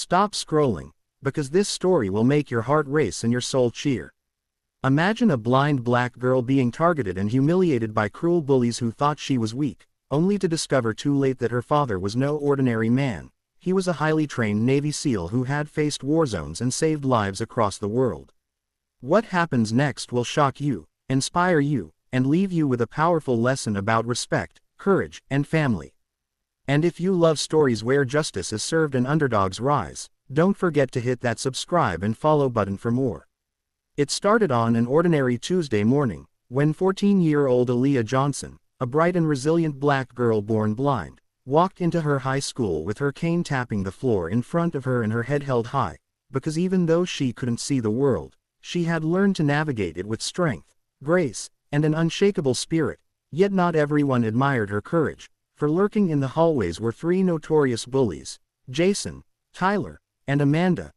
Stop scrolling, because this story will make your heart race and your soul cheer. Imagine a blind black girl being targeted and humiliated by cruel bullies who thought she was weak, only to discover too late that her father was no ordinary man. He was a highly trained Navy SEAL who had faced war zones and saved lives across the world. What happens next will shock you, inspire you, and leave you with a powerful lesson about respect, courage, and family. And if you love stories where justice is served and underdogs rise, don't forget to hit that subscribe and follow button for more. It started on an ordinary Tuesday morning, when 14-year-old Aaliyah Johnson, a bright and resilient black girl born blind, walked into her high school with her cane tapping the floor in front of her and her head held high, because even though she couldn't see the world, she had learned to navigate it with strength, grace, and an unshakable spirit. Yet not everyone admired her courage, for lurking in the hallways were three notorious bullies, Jason, Tyler, and Amanda,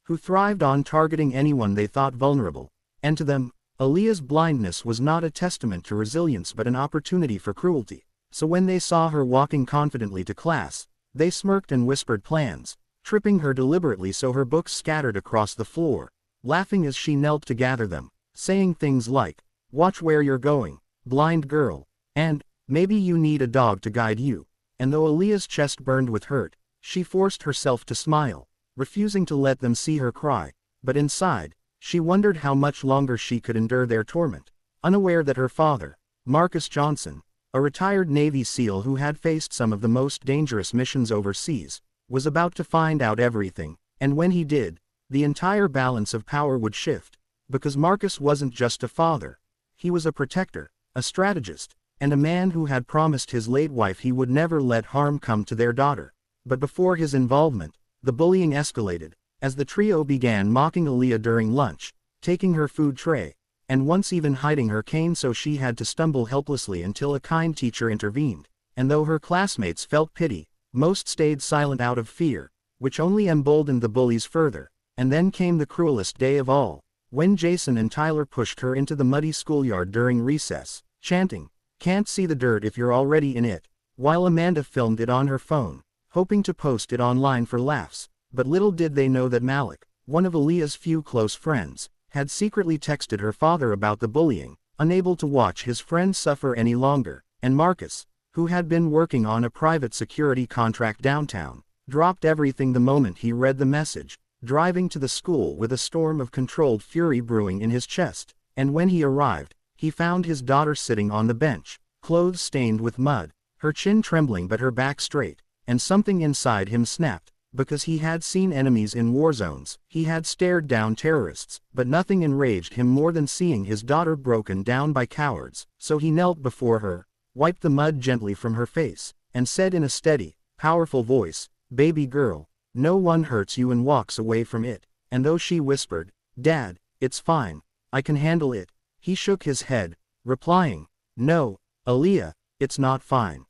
who thrived on targeting anyone they thought vulnerable. And to them, Aaliyah's blindness was not a testament to resilience but an opportunity for cruelty. So when they saw her walking confidently to class, they smirked and whispered plans, tripping her deliberately so her books scattered across the floor, laughing as she knelt to gather them, saying things like, "Watch where you're going, blind girl," and, "Maybe you need a dog to guide you." And though Aaliyah's chest burned with hurt, she forced herself to smile, refusing to let them see her cry. But inside, she wondered how much longer she could endure their torment, unaware that her father, Marcus Johnson, a retired Navy SEAL who had faced some of the most dangerous missions overseas, was about to find out everything. And when he did, the entire balance of power would shift, because Marcus wasn't just a father, he was a protector, a strategist, and a man who had promised his late wife he would never let harm come to their daughter. But before his involvement, the bullying escalated, as the trio began mocking Aaliyah during lunch, taking her food tray, and once even hiding her cane so she had to stumble helplessly until a kind teacher intervened. And though her classmates felt pity, most stayed silent out of fear, which only emboldened the bullies further. And then came the cruelest day of all, when Jason and Tyler pushed her into the muddy schoolyard during recess, chanting, "Can't see the dirt if you're already in it," while Amanda filmed it on her phone, hoping to post it online for laughs. But little did they know that Malik, one of Aaliyah's few close friends, had secretly texted her father about the bullying, unable to watch his friend suffer any longer. And Marcus, who had been working on a private security contract downtown, dropped everything the moment he read the message, driving to the school with a storm of controlled fury brewing in his chest. And when he arrived, he found his daughter sitting on the bench, clothes stained with mud, her chin trembling but her back straight, and something inside him snapped. Because he had seen enemies in war zones, he had stared down terrorists, but nothing enraged him more than seeing his daughter broken down by cowards. So he knelt before her, wiped the mud gently from her face, and said in a steady, powerful voice, "Baby girl, no one hurts you," and walks away from it. And though she whispered, "Dad, it's fine, I can handle it," he shook his head, replying, "No, Aaliyah, it's not fine.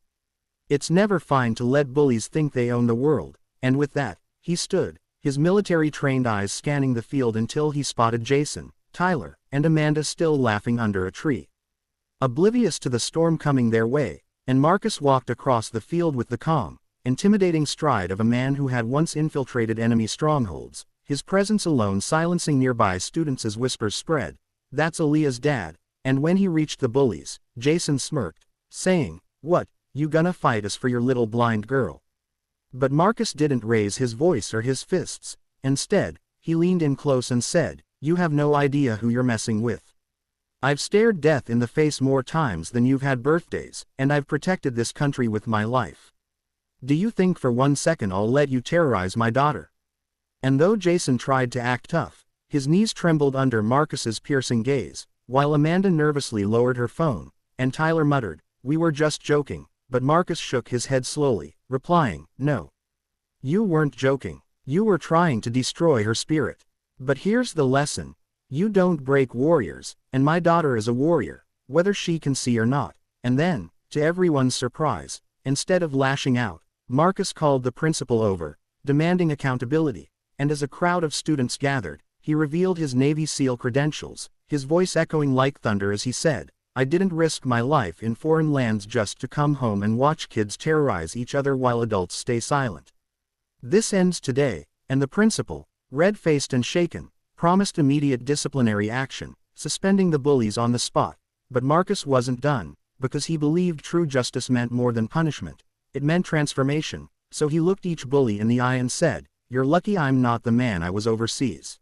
It's never fine to let bullies think they own the world." And with that, he stood, his military-trained eyes scanning the field until he spotted Jason, Tyler, and Amanda still laughing under a tree, oblivious to the storm coming their way. And Marcus walked across the field with the calm, intimidating stride of a man who had once infiltrated enemy strongholds, his presence alone silencing nearby students as whispers spread, "That's Aaliyah's dad." And when he reached the bullies, Jason smirked, saying, "What, you gonna fight us for your little blind girl?" But Marcus didn't raise his voice or his fists. Instead, he leaned in close and said, "You have no idea who you're messing with. I've stared death in the face more times than you've had birthdays, and I've protected this country with my life. Do you think for one second I'll let you terrorize my daughter?" And though Jason tried to act tough, his knees trembled under Marcus's piercing gaze, while Amanda nervously lowered her phone, and Tyler muttered, "We were just joking." But Marcus shook his head slowly, replying, "No. You weren't joking. You were trying to destroy her spirit. But here's the lesson. You don't break warriors, and my daughter is a warrior, whether she can see or not." And then, to everyone's surprise, instead of lashing out, Marcus called the principal over, demanding accountability. And as a crowd of students gathered, he revealed his Navy SEAL credentials, his voice echoing like thunder as he said, "I didn't risk my life in foreign lands just to come home and watch kids terrorize each other while adults stay silent. This ends today, And the principal, red-faced and shaken, promised immediate disciplinary action, suspending the bullies on the spot. But Marcus wasn't done, because he believed true justice meant more than punishment. It meant transformation, so he looked each bully in the eye and said, "You're lucky I'm not the man I was overseas.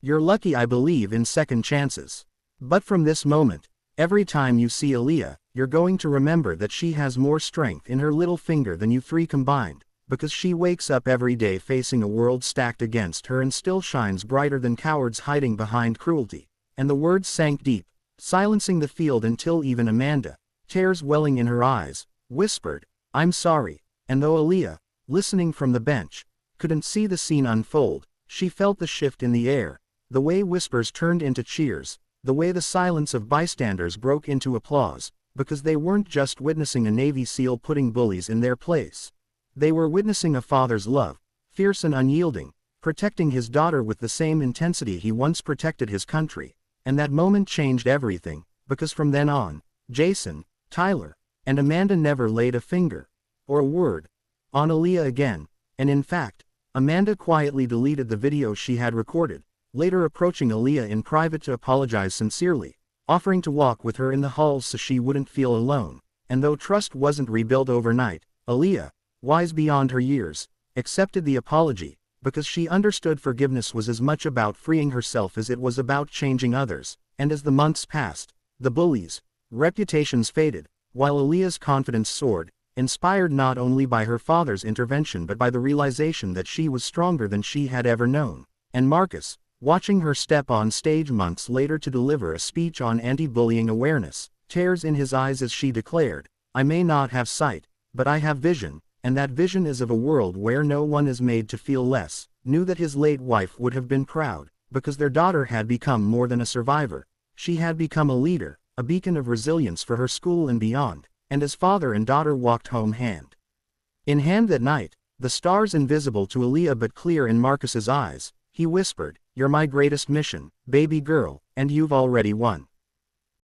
You're lucky I believe in second chances. But from this moment, every time you see Aaliyah, you're going to remember that she has more strength in her little finger than you three combined, because she wakes up every day facing a world stacked against her and still shines brighter than cowards hiding behind cruelty." And the words sank deep, silencing the field until even Amanda, tears welling in her eyes, whispered, "I'm sorry." And though Aaliyah, listening from the bench, couldn't see the scene unfold, she felt the shift in the air, the way whispers turned into cheers, the way the silence of bystanders broke into applause, because they weren't just witnessing a Navy SEAL putting bullies in their place. They were witnessing a father's love, fierce and unyielding, protecting his daughter with the same intensity he once protected his country. And that moment changed everything, because from then on, Jason, Tyler, and Amanda never laid a finger, or a word, on Aaliyah again. And in fact, Amanda quietly deleted the video she had recorded, later approaching Aaliyah in private to apologize sincerely, offering to walk with her in the halls so she wouldn't feel alone. And though trust wasn't rebuilt overnight, Aaliyah, wise beyond her years, accepted the apology, because she understood forgiveness was as much about freeing herself as it was about changing others. And as the months passed, the bullies' reputations faded, while Aaliyah's confidence soared, inspired not only by her father's intervention but by the realization that she was stronger than she had ever known. And Marcus, watching her step on stage months later to deliver a speech on anti-bullying awareness, tears in his eyes as she declared, "I may not have sight, but I have vision, and that vision is of a world where no one is made to feel less," knew that his late wife would have been proud, because their daughter had become more than a survivor. She had become a leader, a beacon of resilience for her school and beyond. And as father and daughter walked home hand in hand that night, the stars invisible to Aaliyah but clear in Marcus's eyes, he whispered, "You're my greatest mission, baby girl, and you've already won."